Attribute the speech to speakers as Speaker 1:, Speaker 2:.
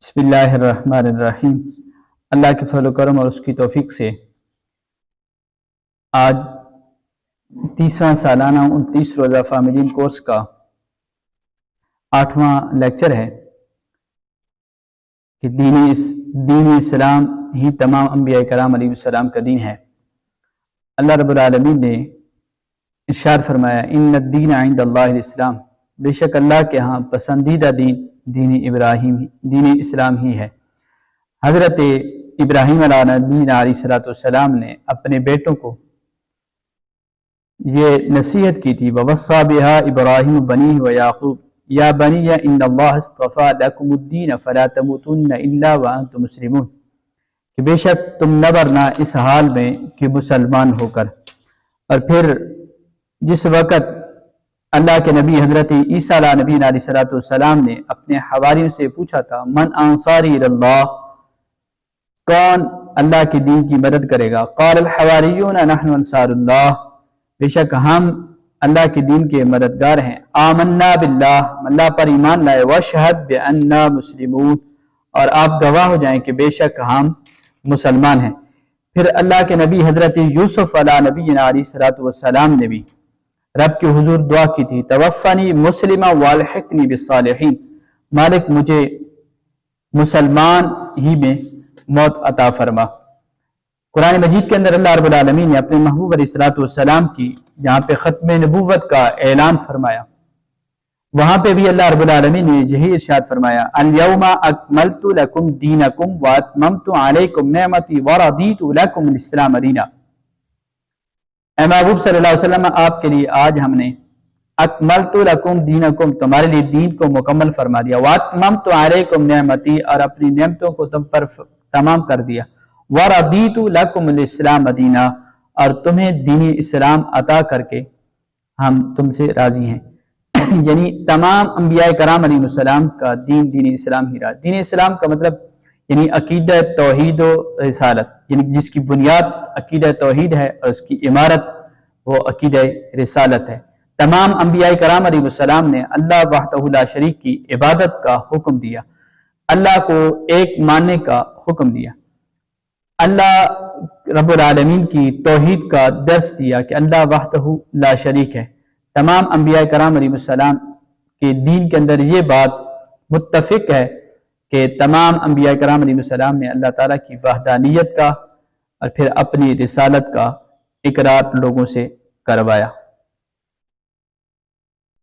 Speaker 1: بسم اللہ الرحمن الرحیم۔ اللہ کے فضل و کرم اور اس کی توفیق سے آج 30واں سالانہ 29 روزہ فاملین کورس کا 8واں لیکچر ہے کہ دین اسلام ہی تمام انبیاء کرام علیہ السلام کا دین ہے۔ اللہ رب العالمین نے ارشاد فرمایا ان الدین عند اللہ الاسلام، بے شک اللہ کے ہاں پسندیدہ دین اسلام ہی ہے۔ حضرت ابراہیم علیہ نبینا علیہ السلام نے اپنے بیٹوں کو یہ نصیحت کی تھی وَوَصَّى بِهَا إِبْرَاهِيمُ بَنِيهِ وَيَعْقُوبُ يَا بَنِيَّ إِنَّ اللَّهَ اصْطَفَى لَكُمُ الدِّينَ فَلَا تَمُوتُنَّ إِلَّا وَأَنْتُمْ مُسْلِمُونَ کہ بے شک تم نہ مرنا اس حال میں کہ مسلمان ہو کر۔ اور پھر جس وقت اللہ کے نبی حضرت عیسیٰ علیہ نبی علیہ السلام نے اپنے حواریوں سے پوچھا تھا من انصاری اللہ، کون اللہ کے دین کی مدد کرے گا؟ قال الحواریون نحن انصار اللہ، بے شک ہم اللہ کے دین کے مددگار ہیں۔ آمنا باللہ، اللہ پر ایمان لائے، واشہد بأننا مسلمون، اور آپ گواہ ہو جائیں کہ بے شک ہم مسلمان ہیں۔ پھر اللہ کے نبی حضرت یوسف علیہ نبی علیہ السلام نے بھی رب کے حضور دعا کی تھی توفنی مسلمہ والحقنی بالصالحین، مالک مجھے مسلمان ہی میں موت عطا فرما۔ قرآن مجید کے اندر اللہ رب العالمین نے اپنے محبوب علیہ السلام کی جہاں پہ ختم نبوت کا اعلان فرمایا، وہاں پہ بھی اللہ رب العالمین نے یہی ارشاد فرمایا الیوم اکملت لکم دینکم واتممت علیکم نعمتی ورضیت لکم الاسلام دینا۔ اے محبوب صلی اللہ علیہ وسلم، آپ کے لیے آج ہم نے اکملت لکم دینکم، تمہارے لیے دین کو مکمل فرما دیا، واتممت علیکم نعمتی، اور اپنی نعمتوں کو تم پر تمام کر دیا، ورضیت لکم الاسلام دینا، اور تمہیں دین اسلام عطا کر کے ہم تم سے راضی ہیں۔ یعنی تمام انبیاء کرام علیہ السلام کا دین اسلام ہی رہا۔ دین اسلام کا مطلب یعنی عقیدہ توحید و رسالت، یعنی جس کی بنیاد عقیدہ توحید ہے اور اس کی عمارت وہ عقیدہ رسالت ہے۔ تمام انبیاء کرام علیہ السلام نے اللہ وحدہ لا شریک کی عبادت کا حکم دیا، اللہ کو ایک ماننے کا حکم دیا، اللہ رب العالمین کی توحید کا درس دیا کہ اللہ وحدہ لا شریک ہے۔ تمام انبیاء کرام علیہ السلام کے دین کے اندر یہ بات متفق ہے کہ تمام انبیاء کرام علیہ السلام نے اللہ تعالیٰ کی وحدانیت کا اور پھر اپنی رسالت کا اقرار لوگوں سے کروایا۔